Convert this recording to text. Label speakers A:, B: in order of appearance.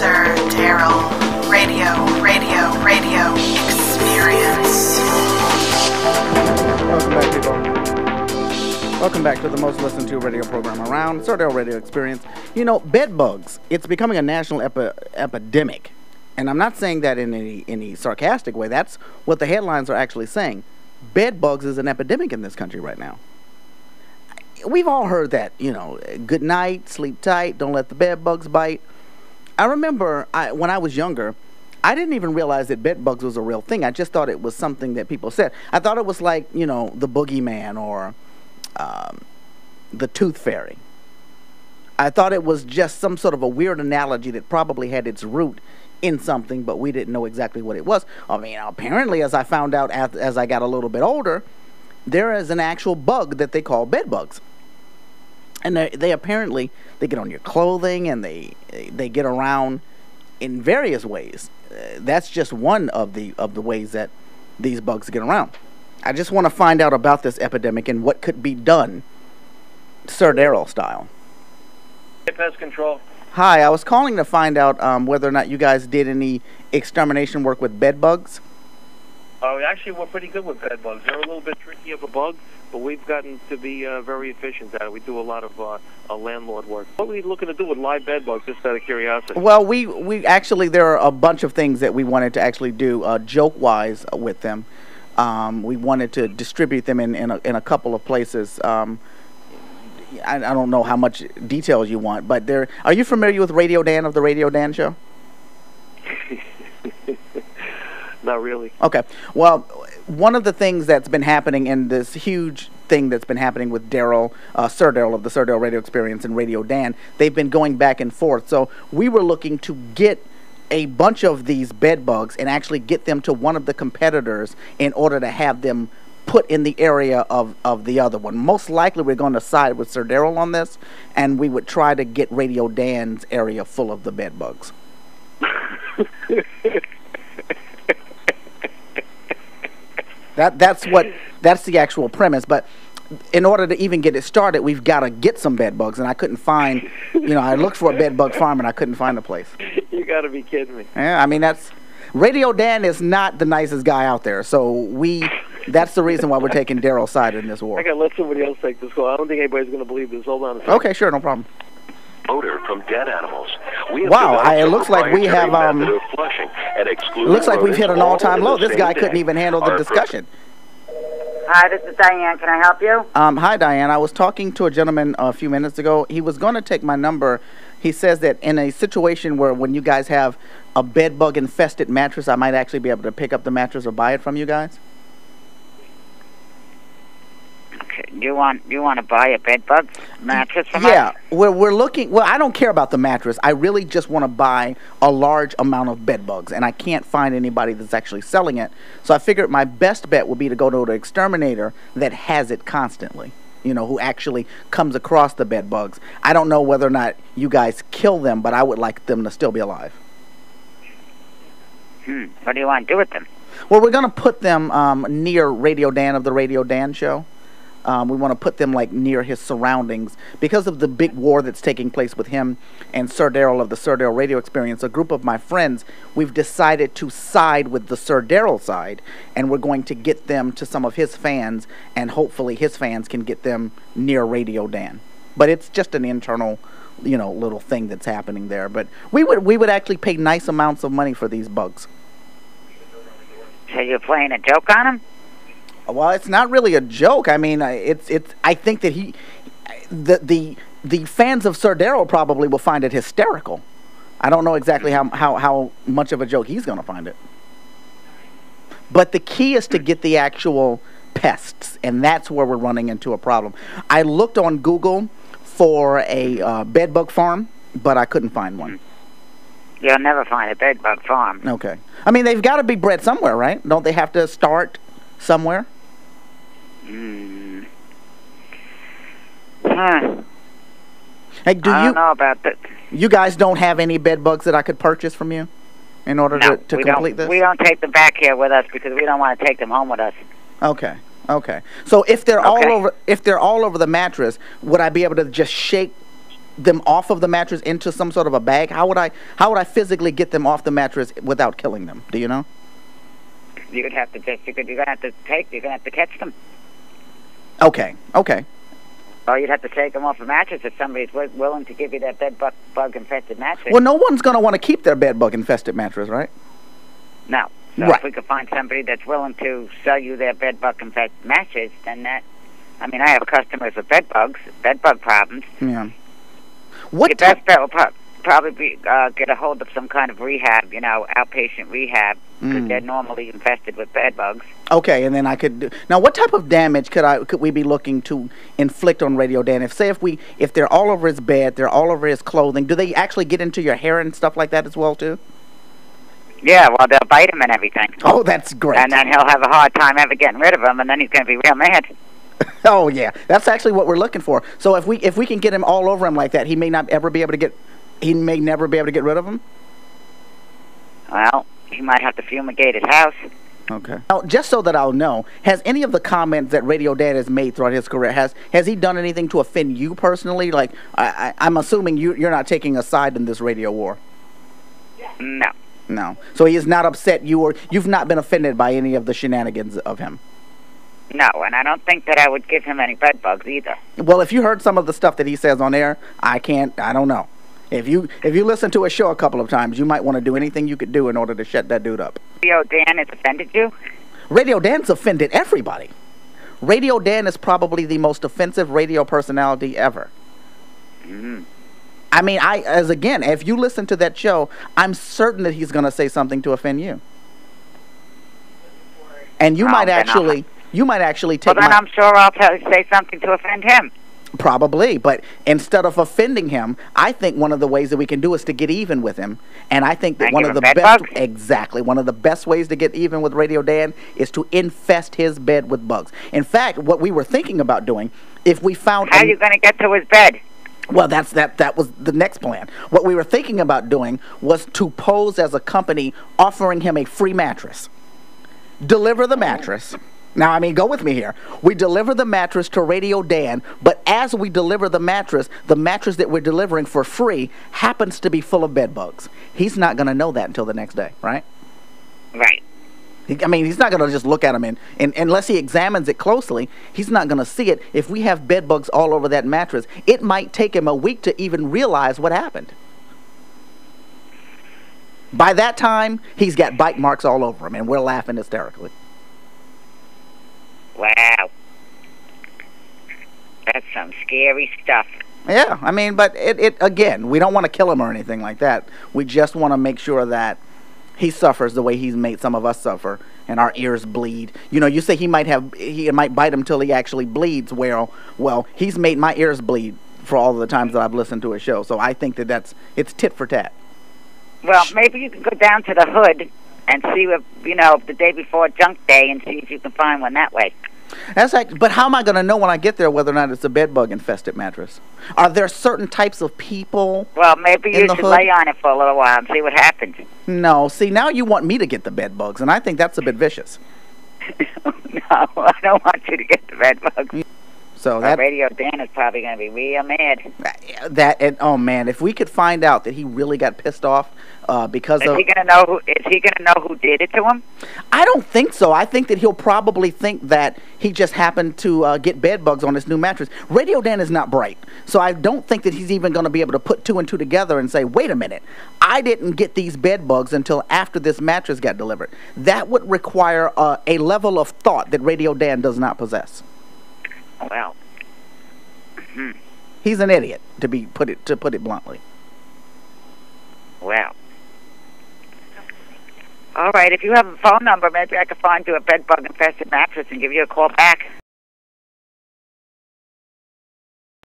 A: Sir Darryl Radio Experience.
B: Welcome back, people. Welcome back to the most listened to radio program around, Sir Darryl Radio Experience. You know, bed bugs, it's becoming a national epidemic. And I'm not saying that in any sarcastic way. That's what the headlines are actually saying. Bed bugs is an epidemic in this country right now. We've all heard that, you know, good night, sleep tight, don't let the bed bugs bite. I remember when I was younger, I didn't even realize that bed bugs was a real thing. I just thought it was something that people said. I thought it was like, you know, the boogeyman or the tooth fairy. I thought it was just some sort of a weird analogy that probably had its root in something, but we didn't know exactly what it was. I mean, apparently, as I found out as I got a little bit older, there is an actual bug that they call bed bugs. And they apparently, they get on your clothing and they get around in various ways. That's just one of the ways that these bugs get around. I just want to find out about this epidemic and what could be done, Sir Darryl style.
C: Pest control.
B: Hi, I was calling to find out whether or not you guys did any extermination work with bed bugs.
C: Oh, actually, we're pretty good with bed bugs. They're a little bit tricky of a bug, but we've gotten to be very efficient at it. We do a lot of landlord work. What are we looking to do with live bed bugs, just out of curiosity?
B: Well, we actually, there are a bunch of things that we wanted to actually do joke-wise with them. We wanted to distribute them in a couple of places. I don't know how much details you want, but are you familiar with Radio Dan of the Radio Dan Show?
C: Not really.
B: Okay. Well, one of the things that's been happening in this huge thing that's been happening with Darryl, Sir Darryl of the Sir Darryl Radio Experience and Radio Dan, they've been going back and forth. So we were looking to get a bunch of these bed bugs and actually get them to one of the competitors in order to have them put in the area of the other one. Most likely we're going to side with Sir Darryl on this, and we would try to get Radio Dan's area full of the bed bugs. That's the actual premise, but in order to even get it started, we've got to get some bed bugs, and I couldn't find, I looked for a bed bug farm and I couldn't find a place.
C: You got to be kidding me.
B: Yeah, I mean, Radio Dan is not the nicest guy out there, so that's the reason why we're taking Darryl's side in this war.
C: I got to let somebody else take this call. I don't think anybody's going to believe this. Hold on a second.
B: Okay, sure, no problem.
D: Odor from dead animals.
B: Wow, it looks like we have looks like we've hit an all-time low. This guy couldn't even handle the discussion.
E: Hi, this is Diane. Can I help you?
B: Hi, Diane. I was talking to a gentleman a few minutes ago. He was going to take my number. He says that in a situation where when you guys have a bed bug infested mattress, I might actually be able to pick up the mattress or buy it from you guys.
E: Okay. You want to buy a bed bug mattress from us?
B: Yeah. We're looking. Well, I don't care about the mattress. I really just want to buy a large amount of bed bugs, and I can't find anybody that's actually selling it. So I figured my best bet would be to go to an exterminator that has it constantly. Who actually comes across the bed bugs. I don't know whether or not you guys kill them, but I would like them to still be alive.
E: What do you want to do with them?
B: Well, we're going to put them near Radio Dan of the Radio Dan Show. We want to put them near his surroundings because of the big war that's taking place with him and Sir Darryl of the Sir Darryl Radio Experience. A group of my friends, we've decided to side with the Sir Darryl side, and we're going to get them to some of his fans, and hopefully his fans can get them near Radio Dan. But it's just an internal, little thing that's happening there. But we would actually pay nice amounts of money for these bugs.
E: So you're playing a joke on him?
B: Well, it's not really a joke. I mean, it's. I think that the fans of Sir Darryl probably will find it hysterical. I don't know exactly how much of a joke he's going to find it. But the key is to get the actual pests, and that's where we're running into a problem. I looked on Google for a bed bug farm, but I couldn't find one.
E: You'll never find a bed bug farm.
B: Okay. I mean, they've got to be bred somewhere, right? Don't they have to start somewhere? Hey,
E: I don't know about that.
B: You guys don't have any bed bugs that I could purchase from you in order to complete this?
E: We don't take them back here with us because we don't want to take them home with us.
B: Okay. So if they're all over the mattress, would I be able to just shake them off of the mattress into some sort of a bag? How would I physically get them off the mattress without killing them? Do you know?
E: You're gonna have to catch them.
B: Okay.
E: Or you'd have to take them off the mattress if somebody's willing to give you that bug infested mattress.
B: Well, no one's going to want to keep their bed bug infested mattress, right?
E: No. So
B: Right.
E: if we could find somebody that's willing to sell you their bed bug infested mattress, then that. I mean, I have customers with bed bug problems.
B: Yeah. What
E: Your best bet will probably be get a hold of some kind of rehab, outpatient rehab, because they're normally infested with bed bugs.
B: Okay, and then I could now. What type of damage could we be looking to inflict on Radio Dan? If they're all over his bed, they're all over his clothing. Do they actually get into your hair and stuff like that as well too?
E: Yeah, well, they'll bite him and everything.
B: Oh, that's great.
E: And then he'll have a hard time ever getting rid of them, and then he's going to be real mad.
B: Oh yeah, that's actually what we're looking for. So if we can get him all over him like that, he may never be able to get rid of them.
E: Well, he might have to fumigate his house.
B: Okay. Now, just so that I'll know, has any of the comments that Radio Dan has made throughout his career, has he done anything to offend you personally? Like, I'm assuming you're not taking a side in this radio war.
E: No.
B: No. So he has not upset you, or you've not been offended by any of the shenanigans of him?
E: No, and I don't think that I would give him any bed bugs either.
B: Well, if you heard some of the stuff that he says on air, I don't know. If you listen to a show a couple of times, you might want to do anything you could do in order to shut that dude up.
E: Radio Dan has offended you?
B: Radio Dan's offended everybody. Radio Dan is probably the most offensive radio personality ever.
E: Mm-hmm.
B: I mean, if you listen to that show, I'm certain that he's going to say something to offend you. And you might actually take.
E: Well, then I'm sure I'll say something to offend him.
B: Probably, but instead of offending him, I think one of the ways that we can do is to get even with him. And I think that one of the best ways to get even with Radio Dan is to infest his bed with bugs. In fact, what we were thinking about doing, if we found
E: how are you going to get to his bed?
B: Well, that was the next plan. What we were thinking about doing was to pose as a company offering him a free mattress. Deliver the mattress. Now, I mean, go with me here. We deliver the mattress to Radio Dan, but as we deliver the mattress that we're delivering for free happens to be full of bed bugs. He's not going to know that until the next day, right?
E: Right.
B: I mean, he's not going to just look at them, and unless he examines it closely, he's not going to see it. If we have bed bugs all over that mattress, it might take him a week to even realize what happened. By that time, he's got bite marks all over him, and we're laughing hysterically.
E: Wow. That's some scary stuff.
B: Yeah, I mean, but it again, we don't want to kill him or anything like that. We just want to make sure that he suffers the way he's made some of us suffer, and our ears bleed. You know, you say he might bite him till he actually bleeds. Well, he's made my ears bleed for all the times that I've listened to his show. So I think it's tit for tat.
E: Well, maybe you can go down to the hood and see if, the day before junk day, and see if you can find one that way.
B: But how am I going to know when I get there whether or not it's a bed bug infested mattress? Are there certain types of people?
E: Well, maybe you should lay on it for a little while and see what happens.
B: No, see, now you want me to get the bed bugs, and I think that's a bit vicious.
E: No, I don't want you to get the bed bugs.
B: So that
E: Radio Dan is probably going to be real mad.
B: Oh man, if we could find out that he really got pissed off because
E: is he going to know who did it to him?
B: I don't think so. I think that he'll probably think that he just happened to get bed bugs on his new mattress. Radio Dan is not bright, so I don't think that he's even going to be able to put two and two together and say, wait a minute, I didn't get these bed bugs until after this mattress got delivered. That would require a level of thought that Radio Dan does not possess.
E: Well,
B: he's an idiot, to put it bluntly.
E: Well, all right. If you have a phone number, maybe I could find you a bed bug infested mattress and give you a call back.